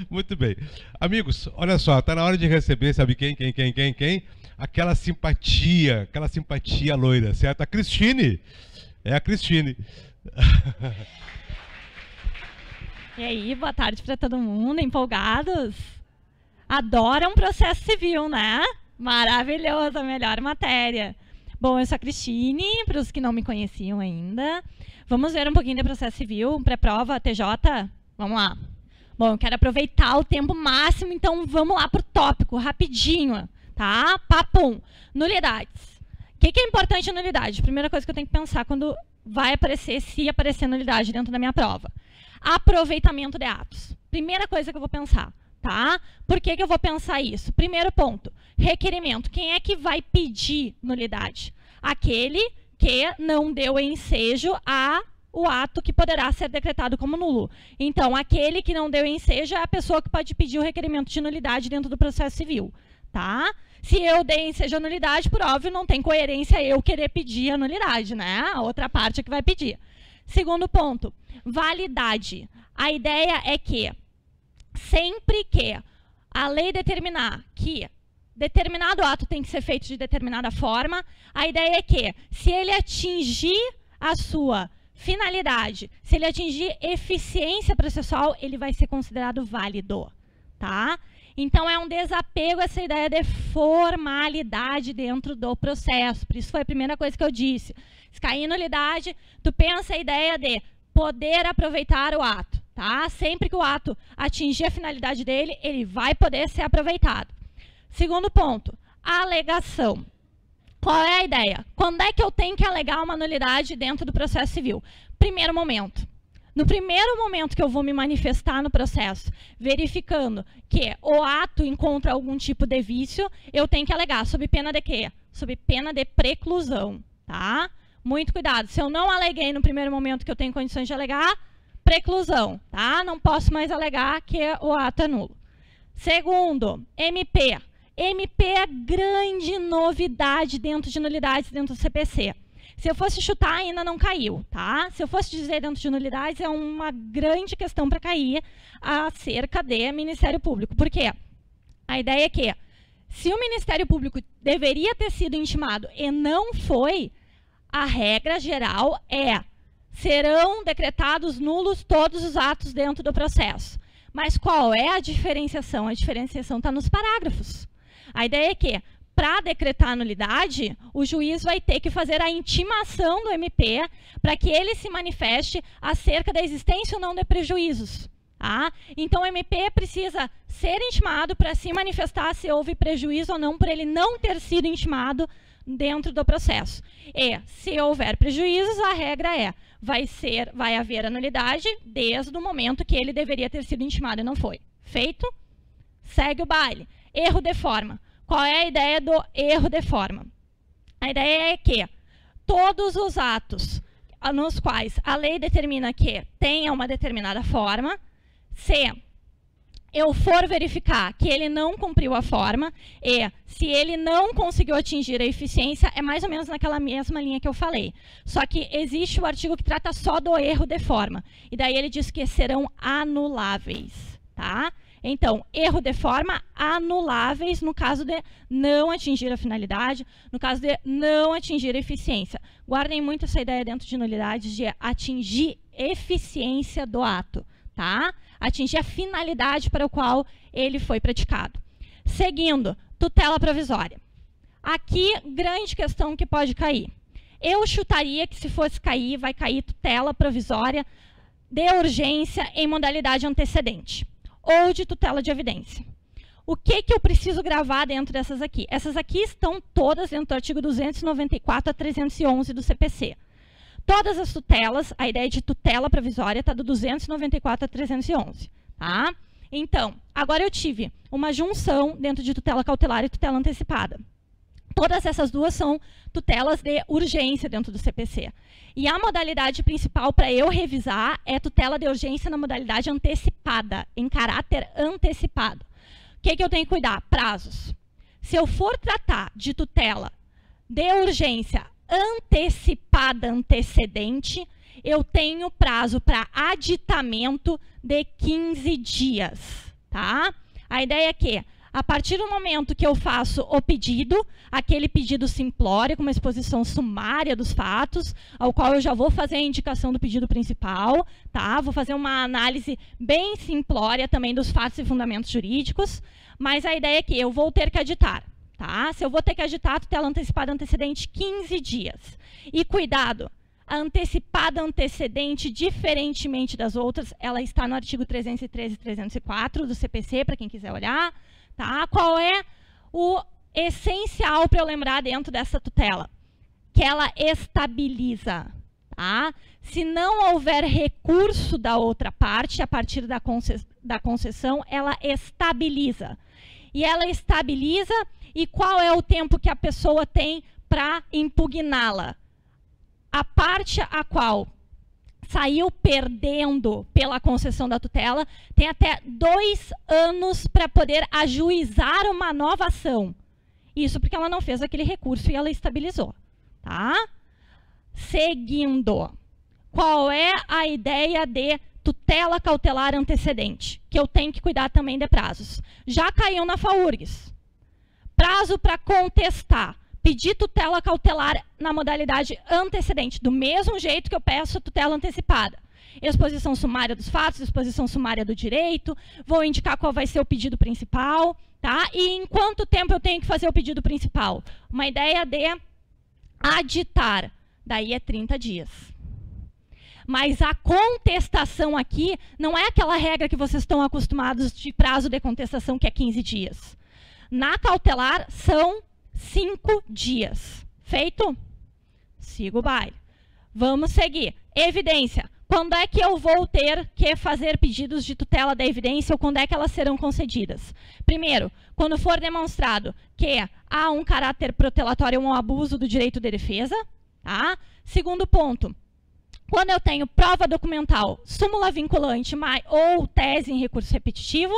Muito bem. Amigos, olha só, tá na hora de receber, sabe quem? Aquela simpatia loira, certo? A Cristine. É a Cristine. E aí, boa tarde para todo mundo, empolgados? Adoram processo civil, né? Maravilhoso, a melhor matéria. Bom, eu sou a Cristine, para os que não me conheciam ainda. Vamos ver um pouquinho de processo civil, pré-prova, TJ? Vamos lá. Bom, eu quero aproveitar o tempo máximo, então vamos lá para o tópico, rapidinho, tá? Papum. Nulidades. O que é importante em nulidade? Primeira coisa que eu tenho que pensar quando vai aparecer, se aparecer nulidade dentro da minha prova. Aproveitamento de atos. Primeira coisa que eu vou pensar, tá? Por que eu vou pensar isso? Primeiro ponto, requerimento. Quem é que vai pedir nulidade? Aquele que não deu ensejo ao ato que poderá ser decretado como nulo. Então, aquele que não deu ensejo é a pessoa que pode pedir o requerimento de nulidade dentro do processo civil, tá? Se eu dei ensejo à nulidade, por óbvio, não tem coerência eu querer pedir a nulidade, né? A outra parte é que vai pedir. Segundo ponto, validade. A ideia é que, sempre que a lei determinar que determinado ato tem que ser feito de determinada forma, a ideia é que, se ele atingir a sua finalidade, se ele atingir eficiência processual, ele vai ser considerado válido, tá? Então, é um desapego a essa ideia de formalidade dentro do processo. Por isso foi a primeira coisa que eu disse. Se cair em nulidade, tu pensa a ideia de poder aproveitar o ato, tá? Sempre que o ato atingir a finalidade dele, ele vai poder ser aproveitado. Segundo ponto, alegação. Qual é a ideia? Quando é que eu tenho que alegar uma nulidade dentro do processo civil? Primeiro momento. No primeiro momento que eu vou me manifestar no processo, verificando que o ato encontra algum tipo de vício, eu tenho que alegar. Sob pena de quê? Sob pena de preclusão, tá? Muito cuidado. Se eu não aleguei no primeiro momento que eu tenho condições de alegar, preclusão, tá? Não posso mais alegar que o ato é nulo. Segundo, MP. MP é grande novidade dentro de nulidades dentro do CPC. Se eu fosse chutar, ainda não caiu, tá? Se eu fosse dizer dentro de nulidades, é uma grande questão para cair acerca de Ministério Público. Por quê? A ideia é que, se o Ministério Público deveria ter sido intimado e não foi, a regra geral é: serão decretados nulos todos os atos dentro do processo. Mas qual é a diferenciação? A diferenciação está nos parágrafos. A ideia é que, para decretar a nulidade, o juiz vai ter que fazer a intimação do MP para que ele se manifeste acerca da existência ou não de prejuízos. Tá? Então, o MP precisa ser intimado para se manifestar se houve prejuízo ou não, por ele não ter sido intimado dentro do processo. E, se houver prejuízos, a regra é: vai haver a nulidade desde o momento que ele deveria ter sido intimado e não foi. Feito? Segue o baile. Erro de forma. Qual é a ideia do erro de forma? A ideia é que todos os atos nos quais a lei determina que tenha uma determinada forma, se eu for verificar que ele não cumpriu a forma e se ele não conseguiu atingir a eficiência, é mais ou menos naquela mesma linha que eu falei. Só que existe o artigo que trata só do erro de forma. E daí ele diz que serão anuláveis, tá? Então, erro de forma, anuláveis no caso de não atingir a finalidade, no caso de não atingir a eficiência. Guardem muito essa ideia dentro de nulidades de atingir eficiência do ato, tá? Atingir a finalidade para o qual ele foi praticado. Seguindo, tutela provisória. Aqui, grande questão que pode cair. Eu chutaria que, se fosse cair, vai cair tutela provisória de urgência em modalidade antecedente, ou de tutela de evidência. O que eu preciso gravar dentro dessas aqui? Essas aqui estão todas dentro do artigo 294 a 311 do CPC. Todas as tutelas, a ideia de tutela provisória está do 294 a 311. Tá? Então, agora eu tive uma junção dentro de tutela cautelar e tutela antecipada. Todas essas duas são tutelas de urgência dentro do CPC. E a modalidade principal para eu revisar é tutela de urgência na modalidade antecipada, em caráter antecipado. O que eu tenho que cuidar? Prazos. Se eu for tratar de tutela de urgência antecipada antecedente, eu tenho prazo para aditamento de 15 dias. tá? A ideia é que, a partir do momento que eu faço o pedido, aquele pedido simplório, com uma exposição sumária dos fatos, ao qual eu já vou fazer a indicação do pedido principal, tá? Vou fazer uma análise bem simplória também dos fatos e fundamentos jurídicos, mas a ideia é que eu vou ter que aditar, tá? Se eu vou ter que aditar a tutela antecipada antecedente 15 dias. E cuidado, a antecipada antecedente, diferentemente das outras, ela está no artigo 313 e 304 do CPC, para quem quiser olhar. Tá? Qual é o essencial para eu lembrar dentro dessa tutela? Que ela estabiliza. Tá? Se não houver recurso da outra parte, a partir da concessão, ela estabiliza. E ela estabiliza, e qual é o tempo que a pessoa tem para impugná-la? A parte a qual saiu perdendo pela concessão da tutela, tem até 2 anos para poder ajuizar uma nova ação. Isso porque ela não fez aquele recurso e ela estabilizou. Tá? Seguindo, qual é a ideia de tutela cautelar antecedente? Que eu tenho que cuidar também de prazos. Já caiu na FAURGS. Prazo para contestar. Pedir tutela cautelar na modalidade antecedente, do mesmo jeito que eu peço tutela antecipada. Exposição sumária dos fatos, exposição sumária do direito, vou indicar qual vai ser o pedido principal, tá? E em quanto tempo eu tenho que fazer o pedido principal? Uma ideia de aditar, daí é 30 dias. Mas a contestação aqui não é aquela regra que vocês estão acostumados de prazo de contestação, que é 15 dias. Na cautelar, são 5 dias. Feito? Siga o baile. Vamos seguir. Evidência. Quando é que eu vou ter que fazer pedidos de tutela da evidência ou quando é que elas serão concedidas? Primeiro, quando for demonstrado que há um caráter protelatório ou um abuso do direito de defesa. Tá? Segundo ponto, quando eu tenho prova documental, súmula vinculante ou tese em recurso repetitivo,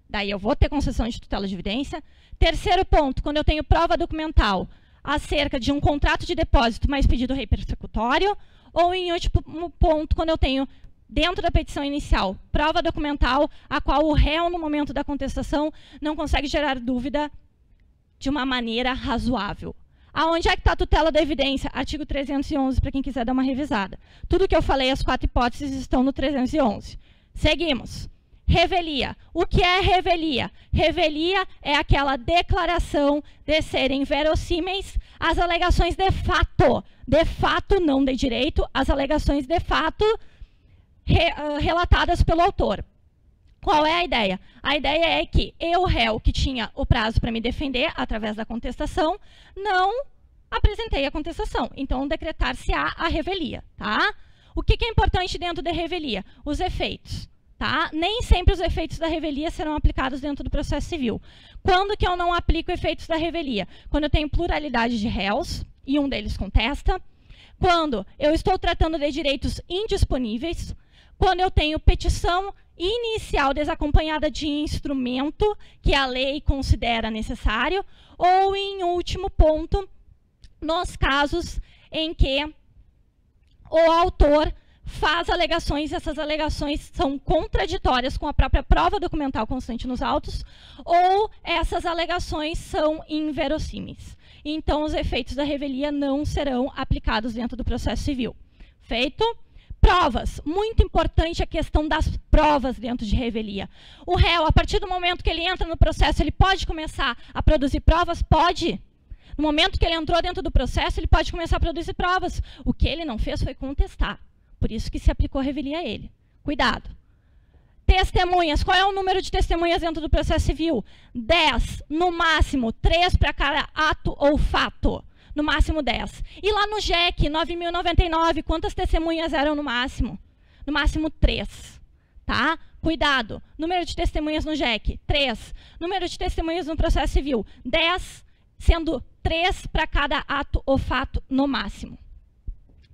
daí eu vou ter concessão de tutela de evidência. Terceiro ponto, quando eu tenho prova documental acerca de um contrato de depósito mais pedido rei persecutório, ou em último ponto, quando eu tenho, dentro da petição inicial, prova documental a qual o réu, no momento da contestação, não consegue gerar dúvida de uma maneira razoável. Aonde é que está a tutela da evidência? Artigo 311, para quem quiser dar uma revisada. Tudo que eu falei, as 4 hipóteses, estão no 311. Seguimos. Revelia. O que é revelia? Revelia é aquela declaração de serem verossímeis as alegações de fato, não de direito, as alegações de fato relatadas pelo autor. Qual é a ideia? A ideia é que eu, réu, que tinha o prazo para me defender através da contestação, não apresentei a contestação. Então, decretar-se-á a revelia. Tá? O que é importante dentro de revelia? Os efeitos. Tá? Nem sempre os efeitos da revelia serão aplicados dentro do processo civil. Quando que eu não aplico efeitos da revelia? Quando eu tenho pluralidade de réus e um deles contesta. Quando eu estou tratando de direitos indisponíveis. Quando eu tenho petição inicial desacompanhada de instrumento que a lei considera necessário. Ou, em último ponto, nos casos em que o autor faz alegações, e essas alegações são contraditórias com a própria prova documental constante nos autos, ou essas alegações são inverossímeis. Então, os efeitos da revelia não serão aplicados dentro do processo civil. Feito? Provas. Muito importante a questão das provas dentro de revelia. O réu, a partir do momento que ele entra no processo, ele pode começar a produzir provas? Pode. No momento que ele entrou dentro do processo, ele pode começar a produzir provas. O que ele não fez foi contestar. Por isso que se aplicou a revelia a ele. Cuidado. Testemunhas. Qual é o número de testemunhas dentro do processo civil? 10. No máximo, 3 para cada ato ou fato. No máximo 10. E lá no JEC, 9.099, quantas testemunhas eram no máximo? No máximo 3. Tá? Cuidado. Número de testemunhas no JEC, 3. Número de testemunhas no processo civil, 10, sendo 3 para cada ato ou fato no máximo.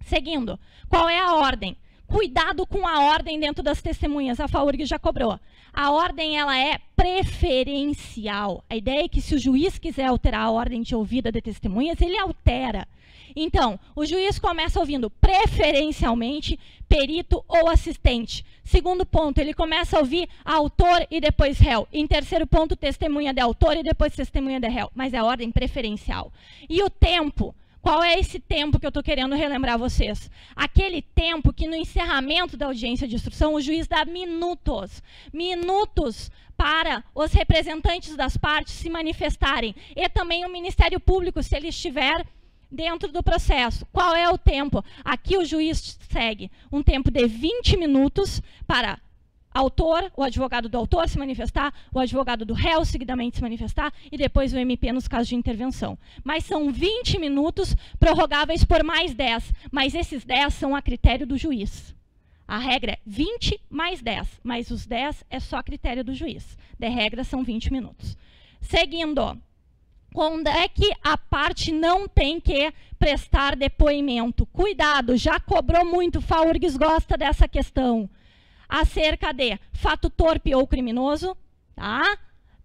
Seguindo, qual é a ordem? Cuidado com a ordem dentro das testemunhas, a FAURG já cobrou. A ordem ela é preferencial. A ideia é que se o juiz quiser alterar a ordem de ouvida de testemunhas, ele altera. Então, o juiz começa ouvindo preferencialmente perito ou assistente. Segundo ponto, ele começa a ouvir autor e depois réu. Em terceiro ponto, testemunha de autor e depois testemunha de réu. Mas é a ordem preferencial. E o tempo? Qual é esse tempo que eu estou querendo relembrar vocês? Aquele tempo que no encerramento da audiência de instrução o juiz dá minutos. Minutos para os representantes das partes se manifestarem. E também o Ministério Público, se ele estiver dentro do processo. Qual é o tempo? Aqui o juiz segue um tempo de 20 minutos para autor, o advogado do autor se manifestar, o advogado do réu seguidamente se manifestar e depois o MP nos casos de intervenção. Mas são 20 minutos prorrogáveis por mais 10, mas esses 10 são a critério do juiz. A regra é 20 mais 10, mas os 10 é só a critério do juiz. De regra são 20 minutos. Seguindo, quando é que a parte não tem que prestar depoimento? Cuidado, já cobrou muito, FAURGS gosta dessa questão. Acerca de fato torpe ou criminoso, tá?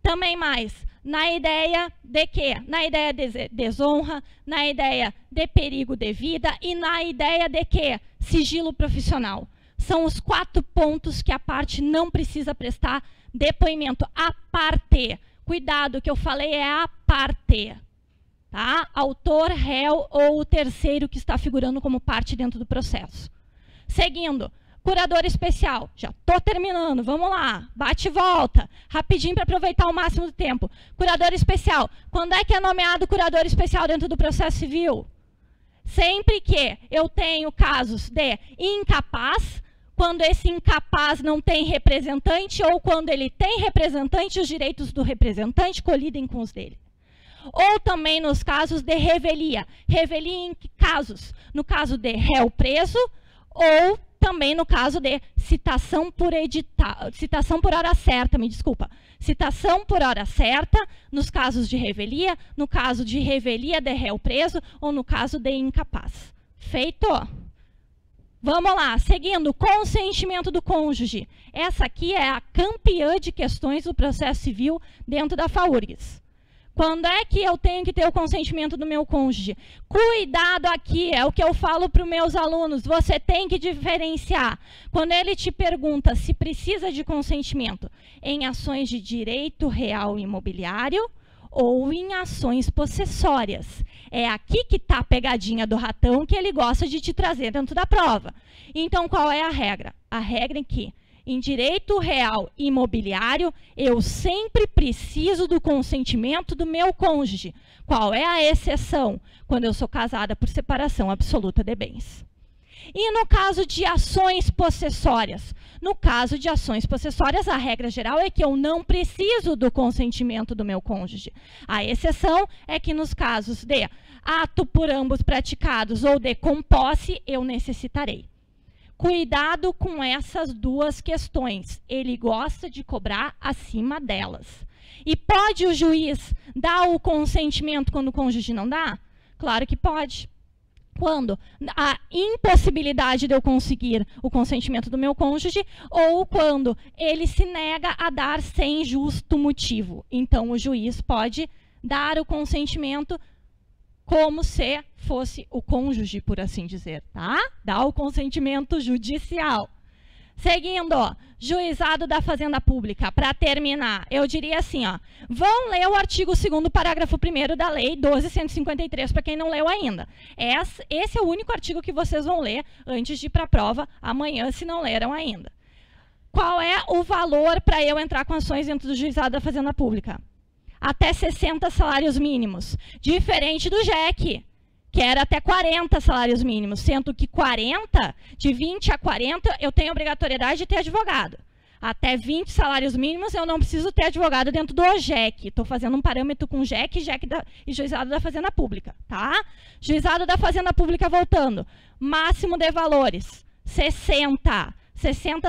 Também mais, na ideia de quê? Na ideia de desonra, na ideia de perigo de vida e na ideia de quê? Sigilo profissional. São os 4 pontos que a parte não precisa prestar depoimento, a parte. Cuidado, o que eu falei é a parte, tá? Autor, réu ou o terceiro que está figurando como parte dentro do processo. Seguindo. Curador especial, já estou terminando, vamos lá, bate e volta, rapidinho para aproveitar o máximo do tempo. Curador especial, quando é que é nomeado curador especial dentro do processo civil? Sempre que eu tenho casos de incapaz, quando esse incapaz não tem representante ou quando ele tem representante, os direitos do representante colidem com os dele. Ou também nos casos de revelia. Revelia em que casos? No caso de réu preso ou também no caso de citação por hora certa, me desculpa. Citação por hora certa, nos casos de revelia, no caso de revelia de réu preso ou no caso de incapaz. Feito? Vamos lá, seguindo, consentimento do cônjuge. Essa aqui é a campeã de questões do processo civil dentro da FAURGS. Quando é que eu tenho que ter o consentimento do meu cônjuge? Cuidado aqui, é o que eu falo para os meus alunos, você tem que diferenciar. Quando ele te pergunta se precisa de consentimento em ações de direito real imobiliário ou em ações possessórias. É aqui que está a pegadinha do ratão que ele gosta de te trazer dentro da prova. Então, qual é a regra? A regra é que em direito real imobiliário, eu sempre preciso do consentimento do meu cônjuge. Qual é a exceção? Quando eu sou casada por separação absoluta de bens. E no caso de ações possessórias? No caso de ações possessórias, a regra geral é que eu não preciso do consentimento do meu cônjuge. A exceção é que nos casos de ato por ambos praticados ou de composse, eu necessitarei. Cuidado com essas duas questões. Ele gosta de cobrar acima delas. E pode o juiz dar o consentimento quando o cônjuge não dá? Claro que pode. Quando a impossibilidade de eu conseguir o consentimento do meu cônjuge ou quando ele se nega a dar sem justo motivo. Então, o juiz pode dar o consentimento como se fosse o cônjuge, por assim dizer, tá? Dá o consentimento judicial. Seguindo, ó, juizado da Fazenda Pública. Para terminar, eu diria assim, ó, vão ler o artigo 2º, parágrafo 1º da Lei 12.153, para quem não leu ainda. Esse é o único artigo que vocês vão ler antes de ir para a prova amanhã, se não leram ainda. Qual é o valor para eu entrar com ações dentro do juizado da Fazenda Pública? Até 60 salários mínimos. Diferente do JEC, que era até 40 salários mínimos, sendo que 40, de 20 a 40, eu tenho obrigatoriedade de ter advogado. Até 20 salários mínimos, eu não preciso ter advogado dentro do JEC. Estou fazendo um parâmetro com JEC e Juizado da Fazenda Pública, tá? Juizado da Fazenda Pública, voltando. Máximo de valores, 60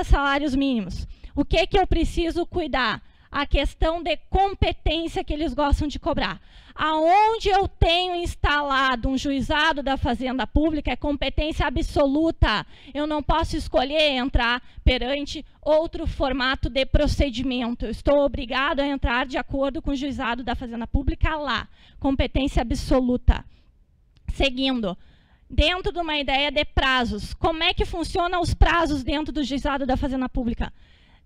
salários mínimos. O que eu preciso cuidar? a questão de competência que eles gostam de cobrar. Aonde eu tenho instalado um juizado da Fazenda Pública é competência absoluta. Eu não posso escolher entrar perante outro formato de procedimento. Eu estou obrigado a entrar de acordo com o juizado da Fazenda Pública lá. Competência absoluta. Seguindo. Dentro de uma ideia de prazos. Como é que funcionam os prazos dentro do juizado da Fazenda Pública?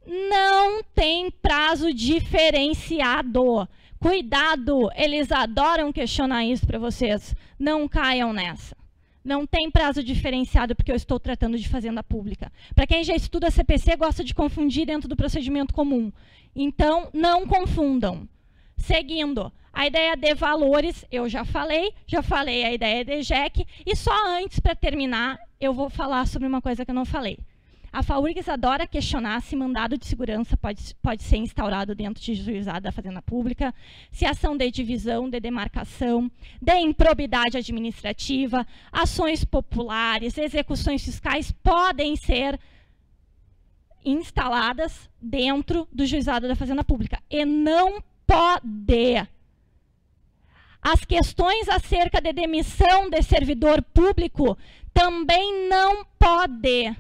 Não tem prazo diferenciado. Cuidado, eles adoram questionar isso para vocês. Não caiam nessa. Não tem prazo diferenciado porque eu estou tratando de Fazenda Pública. Para quem já estuda CPC, gosta de confundir dentro do procedimento comum. Então, não confundam. Seguindo. A ideia de valores, eu já falei a ideia de JEC, e só antes, para terminar, eu vou falar sobre uma coisa que eu não falei. A FAURGS adora questionar se mandado de segurança pode ser instaurado dentro de juizado da Fazenda Pública, se ação de divisão, de demarcação, de improbidade administrativa, ações populares, execuções fiscais podem ser instaladas dentro do juizado da Fazenda Pública. E não pode. As questões acerca de demissão de servidor público também não pode.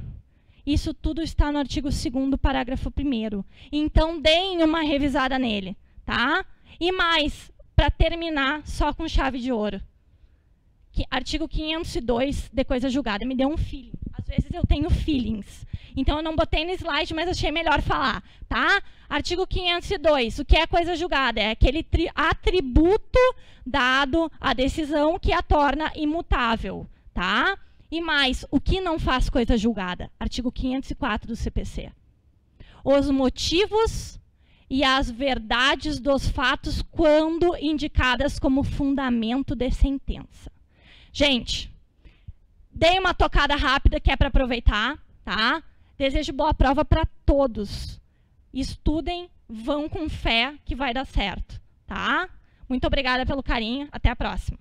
Isso tudo está no artigo 2º, parágrafo 1º. Então, deem uma revisada nele, tá? E mais, para terminar, só com chave de ouro. Artigo 502 de coisa julgada. Me deu um feeling. Às vezes eu tenho feelings. Então, eu não botei no slide, mas achei melhor falar, tá? Artigo 502. O que é coisa julgada? É aquele atributo dado à decisão que a torna imutável, tá? E mais, o que não faz coisa julgada? Artigo 504 do CPC. Os motivos e as verdades dos fatos quando indicadas como fundamento de sentença. Gente, dei uma tocada rápida que é para aproveitar, tá? Desejo boa prova para todos. Estudem, vão com fé que vai dar certo, tá? Muito obrigada pelo carinho, até a próxima.